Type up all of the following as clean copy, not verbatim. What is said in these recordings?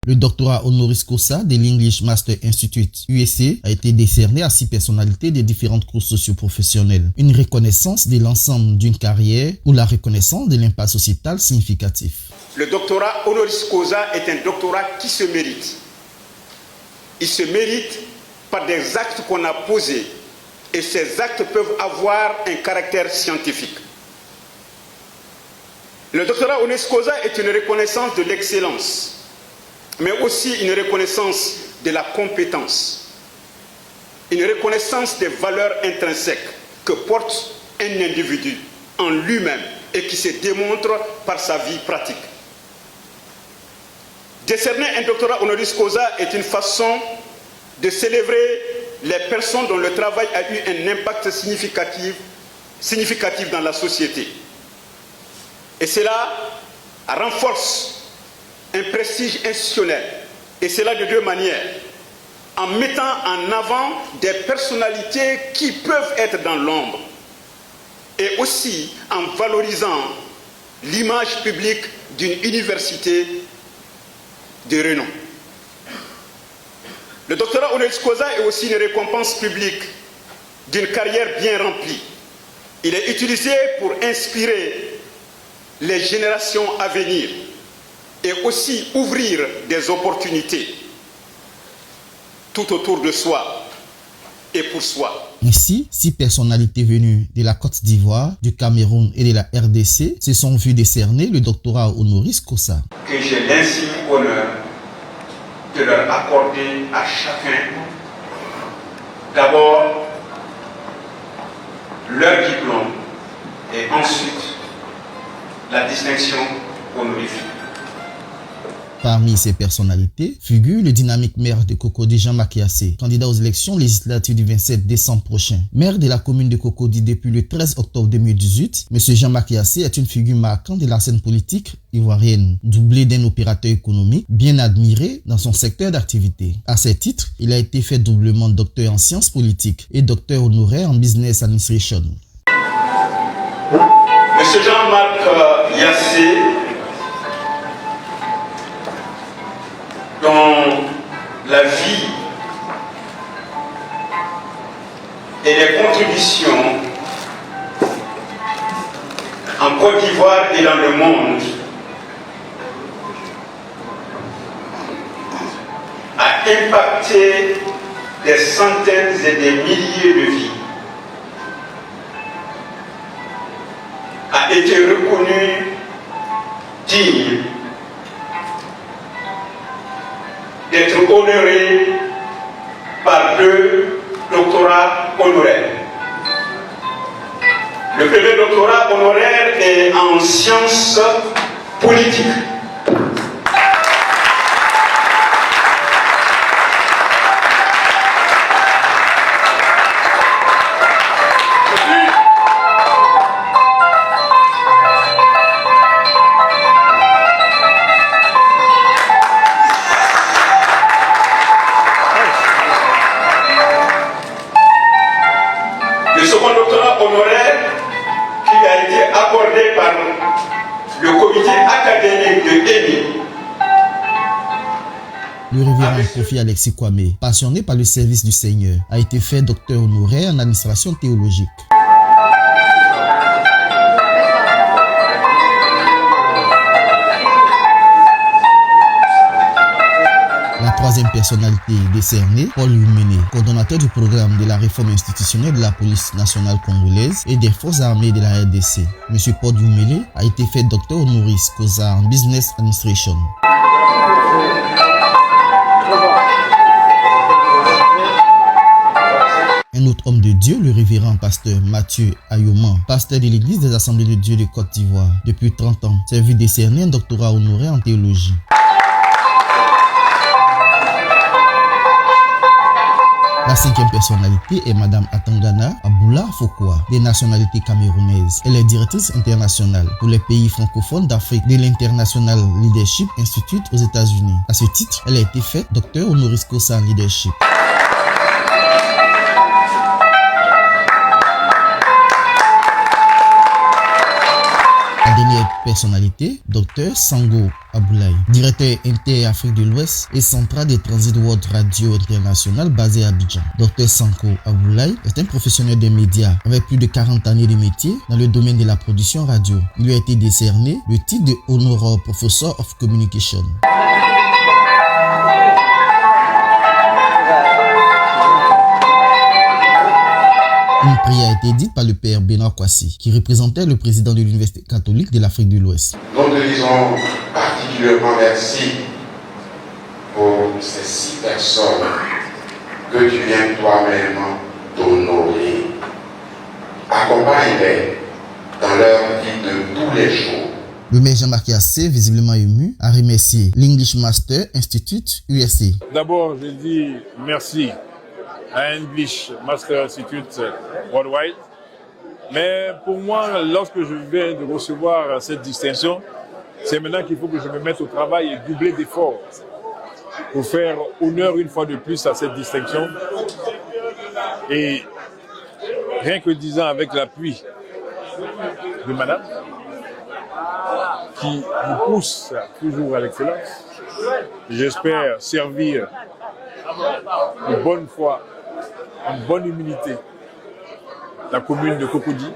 Le doctorat honoris causa de l'English Master Institute USA a été décerné à 6 personnalités des différentes cours socio-professionnelles. Une reconnaissance de l'ensemble d'une carrière ou la reconnaissance de l'impact sociétal significatif. Le doctorat honoris causa est un doctorat qui se mérite. Il se mérite par des actes qu'on a posés et ces actes peuvent avoir un caractère scientifique. Le doctorat honoris causa est une reconnaissance de l'excellence, mais aussi une reconnaissance de la compétence, une reconnaissance des valeurs intrinsèques que porte un individu en lui-même et qui se démontre par sa vie pratique. Décerner un doctorat honoris causa est une façon de célébrer les personnes dont le travail a eu un impact significatif dans la société. Et cela renforce un prestige institutionnel, et cela de 2 manières. En mettant en avant des personnalités qui peuvent être dans l'ombre, et aussi en valorisant l'image publique d'une université de renom. Le doctorat honoris causa est aussi une récompense publique d'une carrière bien remplie. Il est utilisé pour inspirer les générations à venir et aussi ouvrir des opportunités tout autour de soi et pour soi. Ainsi, 6 personnalités venues de la Côte d'Ivoire, du Cameroun et de la RDC se sont vues décerner le doctorat honoris causa. Que j'ai l'insigne honneur de leur accorder à chacun d'abord leur diplôme et ensuite la distinction honorifique. Parmi ces personnalités figure le dynamique maire de Cocody Jean Makiassé, candidat aux élections législatives du 27 décembre prochain. Maire de la commune de Cocody depuis le 13 octobre 2018, M. Jean Makiassé est une figure marquante de la scène politique ivoirienne, doublé d'un opérateur économique bien admiré dans son secteur d'activité. À ce titre, il a été fait doublement docteur en sciences politiques et docteur honoraire en business administration. M. Jean-Marc Yassé, dont la vie et les contributions en Côte d'Ivoire et dans le monde a impacté des centaines et des milliers de vies, a été reconnu digne d'être honoré par 2 doctorats honoraires. Le premier doctorat honoraire est en sciences politiques. Le second doctorat honoraire qui a été accordé par le comité académique de ENI. Le révérend Kofi Alexis Kwame, passionné par le service du Seigneur, a été fait docteur honoraire en administration théologique. La troisième personnalité décernée, Paul Yumene, coordonnateur du programme de la réforme institutionnelle de la police nationale congolaise et des forces armées de la RDC. M. Paul Yumene a été fait docteur honoris causa en business administration. Un autre homme de Dieu, le révérend pasteur Mathieu Ayoma, pasteur de l'église des Assemblées de Dieu de Côte d'Ivoire, depuis 30 ans, s'est vu décerner un doctorat honoraire en théologie. La 5e personnalité est Madame Atangana Aboula Fokwa, des nationalités camerounaises. Elle est directrice internationale pour les pays francophones d'Afrique de l'International Leadership Institute aux États-Unis. À ce titre, elle a été faite docteur honoris causa en leadership. À dernière personnalité, Dr Sango Aboulaye, directeur Inter-Afrique de l'Ouest et central des Transit World Radio International basé à Abidjan. Dr Sango Aboulaye est un professionnel des médias avec plus de 40 années de métier dans le domaine de la production radio. Il lui a été décerné le titre de Honorary Professor of Communication. Une prière a été dite par le père Benoît Kwasi, qui représentait le président de l'Université catholique de l'Afrique de l'Ouest. Nous te disons particulièrement merci pour ces 6 personnes que tu viens toi-même d'honorer. Accompagne-les dans leur vie de tous les jours. Le maire Jean-Marc Yassé, visiblement ému, a remercié l'English Master Institute USA. D'abord, je dis merci à English Master Institute Worldwide. Mais pour moi, lorsque je viens de recevoir cette distinction, c'est maintenant qu'il faut que je me mette au travail et doubler d'efforts pour faire honneur une fois de plus à cette distinction. Et rien que 10 ans avec l'appui de madame, qui nous pousse toujours à l'excellence, j'espère servir de bonne foi, en bonne humilité, la commune de Cocody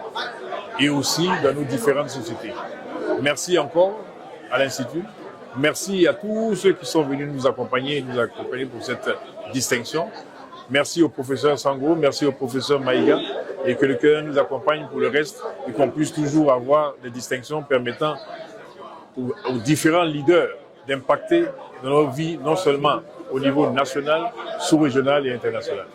et aussi dans nos différentes sociétés. Merci encore à l'Institut. Merci à tous ceux qui sont venus nous accompagner pour cette distinction. Merci au professeur Sango, merci au professeur Maïga, et que le cœur nous accompagne pour le reste et qu'on puisse toujours avoir des distinctions permettant aux différents leaders d'impacter dans nos vies, non seulement au niveau national, sous-régional et international.